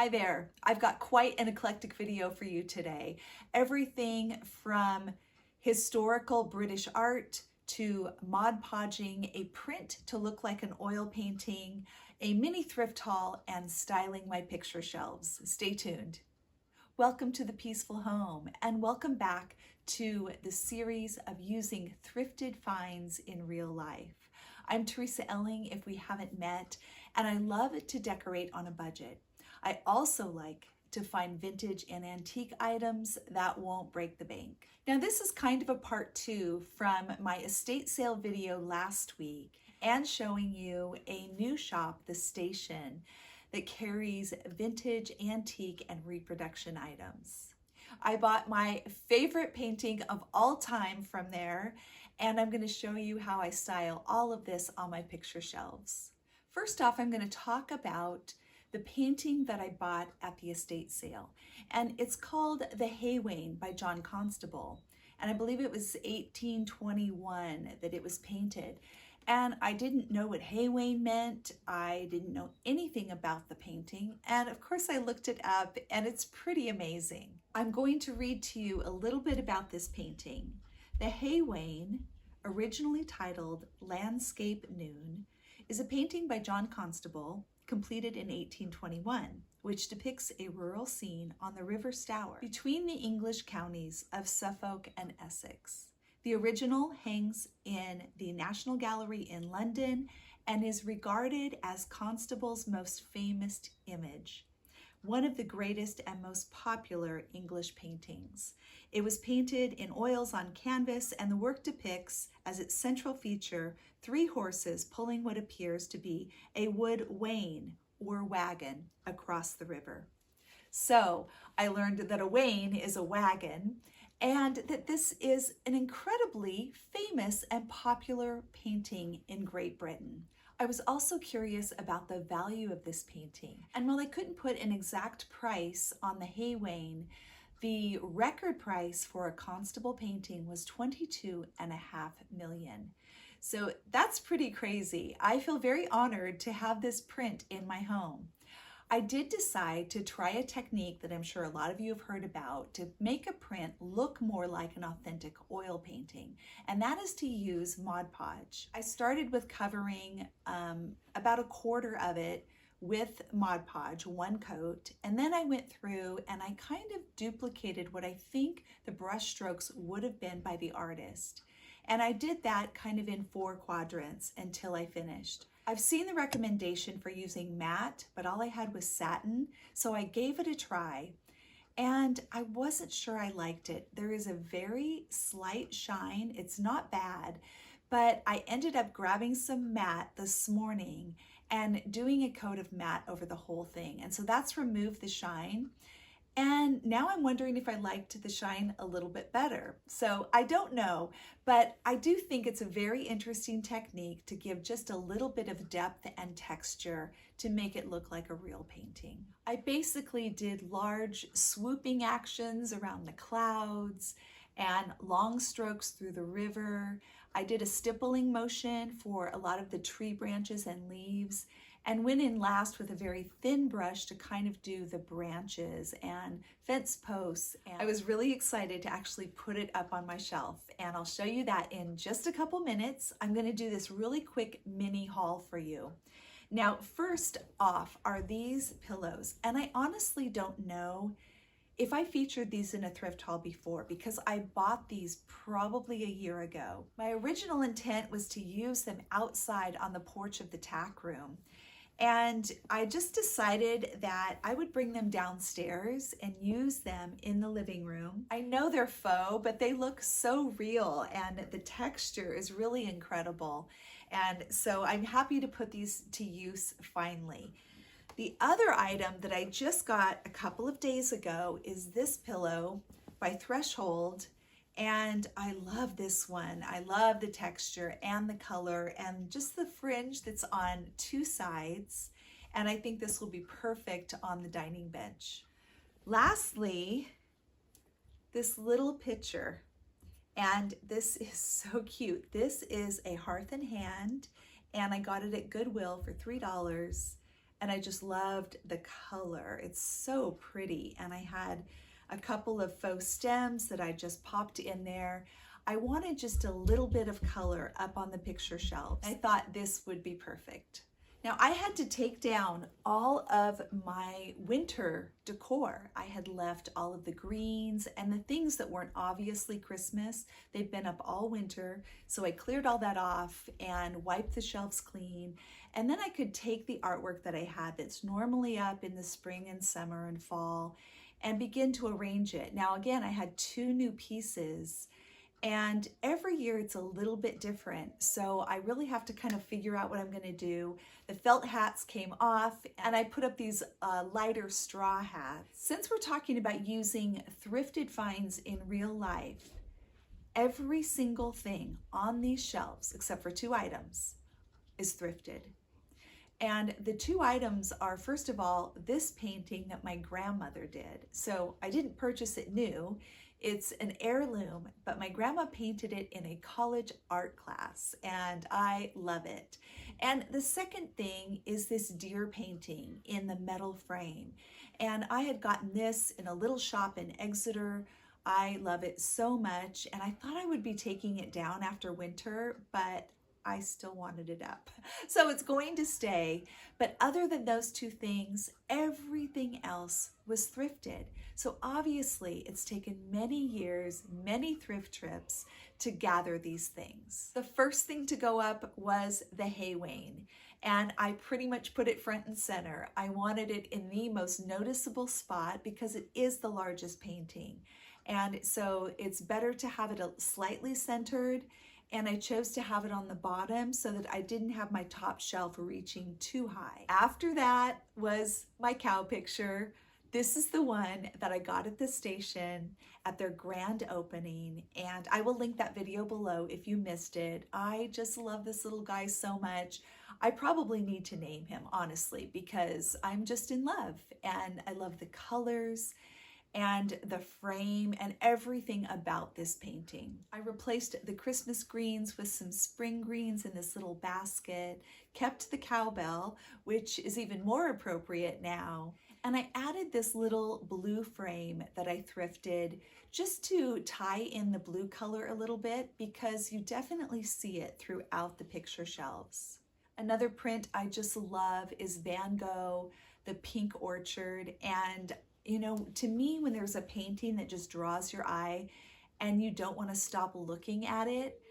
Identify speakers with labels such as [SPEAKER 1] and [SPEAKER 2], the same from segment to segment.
[SPEAKER 1] Hi there. I've got quite an eclectic video for you today. Everything from historical British art to Mod Podging, a print to look like an oil painting, a mini thrift haul, and styling my picture shelves. Stay tuned. Welcome to the Peaceful Home, and welcome back to the series of using thrifted finds in real life. I'm TeresaElling, if we haven't met, and I love to decorate on a budget. I also like to find vintage and antique items that won't break the bank. Now, this is kind of a part 2 from my estate sale video last week and showing you a new shop, The Station, that carries vintage, antique, and reproduction items. I bought my favorite painting of all time from there, and I'm going to show you how I style all of this on my picture shelves. First off, I'm going to talk about the painting that I bought at the estate sale, and it's called The Hay Wain by John Constable, and I believe it was 1821 that it was painted. And I didn't know what hay wain meant. I didn't know anything about the painting. And of course I looked it up, and it's pretty amazing. I'm going to read to you a little bit about this painting. The Hay Wain, originally titled Landscape Noon, is a painting by John Constable, completed in 1821, which depicts a rural scene on the River Stour between the English counties of Suffolk and Essex. The original hangs in the National Gallery in London and is regarded as Constable's most famous image, one of the greatest and most popular English paintings. It was painted in oils on canvas, and the work depicts, as its central feature, 3 horses pulling what appears to be a wood wain or wagon across the river. So I learned that a wain is a wagon, and that this is an incredibly famous and popular painting in Great Britain. I was also curious about the value of this painting, and while I couldn't put an exact price on the Hay Wain, the record price for a Constable painting was $22.5 million. So that's pretty crazy. I feel very honored to have this print in my home. I did decide to try a technique that I'm sure a lot of you have heard about to make a print look more like an authentic oil painting, and that is to use Mod Podge. I started with covering about a quarter of it with Mod Podge, 1 coat, and then I went through and I kind of duplicated what I think the brush strokes would have been by the artist. And I did that kind of in 4 quadrants until I finished. I've seen the recommendation for using matte, but all I had was satin, so I gave it a try, and I wasn't sure I liked it. There is a very slight shine. It's not bad, but I ended up grabbing some matte this morning and doing a coat of matte over the whole thing, and so that's removed the shine. And now I'm wondering if I liked the shine a little bit better. So I don't know, but I do think it's a very interesting technique to give just a little bit of depth and texture to make it look like a real painting. I basically did large swooping actions around the clouds and long strokes through the river. I did a stippling motion for a lot of the tree branches and leaves, and went in last with a very thin brush to kind of do the branches and fence posts. And I was really excited to actually put it up on my shelf, and I'll show you that in just a couple minutes. I'm going to do this really quick mini haul for you. Now, first off are these pillows, and I honestly don't know if I featured these in a thrift haul before, because I bought these probably a year ago. My original intent was to use them outside on the porch of the tack room, and I just decided that I would bring them downstairs and use them in the living room. I know they're faux, but they look so real, and the texture is really incredible. And so I'm happy to put these to use finally. The other item that I just got a couple of days ago is this pillow by Threshold, and I love this one. I love the texture and the color and just the fringe that's on 2 sides, and I think this will be perfect on the dining bench. Lastly, this little picture, and this is so cute. This is a Hearth and Hand, and I got it at Goodwill for $3. and I just loved the color. It's so pretty. And I had a couple of faux stems that I just popped in there. I wanted just a little bit of color up on the picture shelves. I thought this would be perfect. Now I had to take down all of my winter decor. I had left all of the greens and the things that weren't obviously Christmas. They've been up all winter. So I cleared all that off and wiped the shelves clean. And then I could take the artwork that I had that's normally up in the spring and summer and fall and begin to arrange it. Now again, I had 2 new pieces, and every year it's a little bit different. So I really have to kind of figure out what I'm gonna do. The felt hats came off and I put up these lighter straw hats. Since we're talking about using thrifted finds in real life, every single thing on these shelves, except for 2 items, is thrifted. And the 2 items are, first of all, this painting that my grandmother did. So I didn't purchase it new. It's an heirloom, but my grandma painted it in a college art class, and I love it. And the second thing is this deer painting in the metal frame. And I had gotten this in a little shop in Exeter. I love it so much, and I thought I would be taking it down after winter, but I still wanted it up. So it's going to stay. But other than those 2 things, everything else was thrifted. So obviously it's taken many years, many thrift trips to gather these things. The first thing to go up was the hay wain. And I pretty much put it front and center. I wanted it in the most noticeable spot because it is the largest painting. And so it's better to have it slightly centered. And I chose to have it on the bottom so that I didn't have my top shelf reaching too high. After that was my cow picture. This is the one that I got at the station at their grand opening, and I will link that video below if you missed it. I just love this little guy so much. I probably need to name him, honestly, because I'm just in love, and I love the colors and the frame and everything about this painting. I replaced the Christmas greens with some spring greens in this little basket, kept the cowbell, which is even more appropriate now, and I added this little blue frame that I thrifted just to tie in the blue color a little bit, because you definitely see it throughout the picture shelves. Another print I just love is Van Gogh, the Pink Orchard, and you know, to me, when there's a painting that just draws your eye and you don't want to stop looking at it,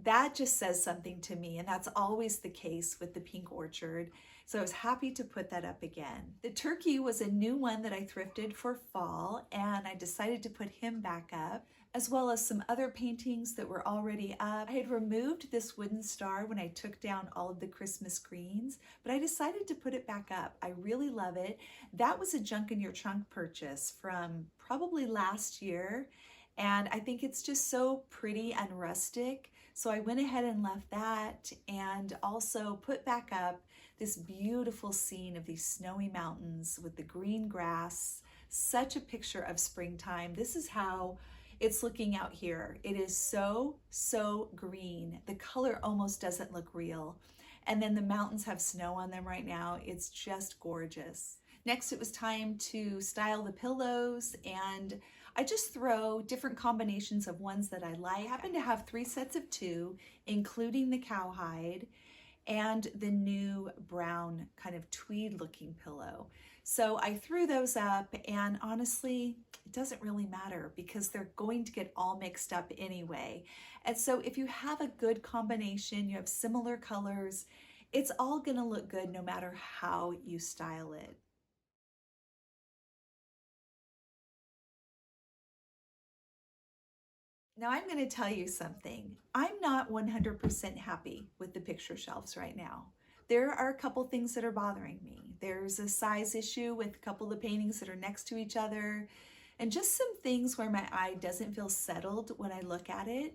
[SPEAKER 1] that just says something to me. And that's always the case with the Pink Orchard. So I was happy to put that up again. The turkey was a new one that I thrifted for fall, and I decided to put him back up, as well as some other paintings that were already up. I had removed this wooden star when I took down all of the Christmas greens, but I decided to put it back up. I really love it. That was a junk in your trunk purchase from probably last year, and I think it's just so pretty and rustic. So I went ahead and left that, and also put back up this beautiful scene of these snowy mountains with the green grass. Such a picture of springtime. This is how it's looking out here. It is so, so green. The color almost doesn't look real. And then the mountains have snow on them right now. It's just gorgeous. Next, it was time to style the pillows, and I just throw different combinations of ones that I like. I happen to have 3 sets of 2, including the cowhide and the new brown kind of tweed looking pillow. So I threw those up, and honestly, it doesn't really matter because they're going to get all mixed up anyway. And so if you have a good combination, you have similar colors, it's all gonna look good no matter how you style it. Now I'm going to tell you something. I'm not 100% happy with the picture shelves right now. There are a couple things that are bothering me. There's a size issue with a couple of paintings that are next to each other, and just some things where my eye doesn't feel settled when I look at it.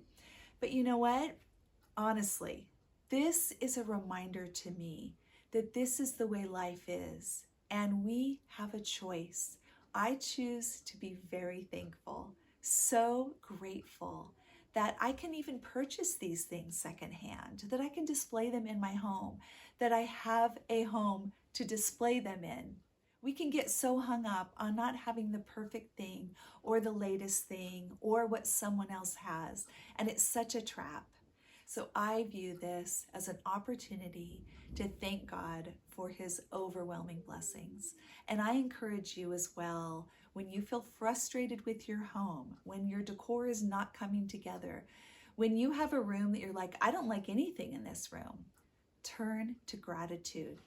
[SPEAKER 1] But you know what? Honestly, this is a reminder to me that this is the way life is, and we have a choice. I choose to be very thankful, so grateful that I can even purchase these things secondhand, that I can display them in my home, that I have a home to display them in. We can get so hung up on not having the perfect thing or the latest thing or what someone else has, and it's such a trap. So I view this as an opportunity to thank God for his overwhelming blessings. And I encourage you as well, when you feel frustrated with your home, when your decor is not coming together, when you have a room that you're like, I don't like anything in this room, turn to gratitude.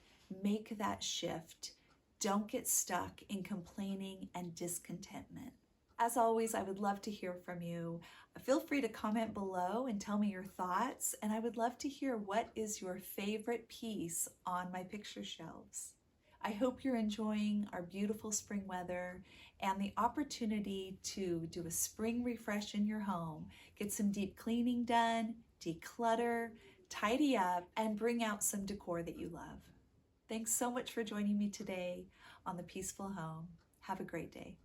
[SPEAKER 1] Make that shift. Don't get stuck in complaining and discontentment. As always, I would love to hear from you. Feel free to comment below and tell me your thoughts, and I would love to hear what is your favorite piece on my picture shelves. I hope you're enjoying our beautiful spring weather and the opportunity to do a spring refresh in your home, get some deep cleaning done, declutter, tidy up, and bring out some decor that you love. Thanks so much for joining me today on The Peaceful Home. Have a great day.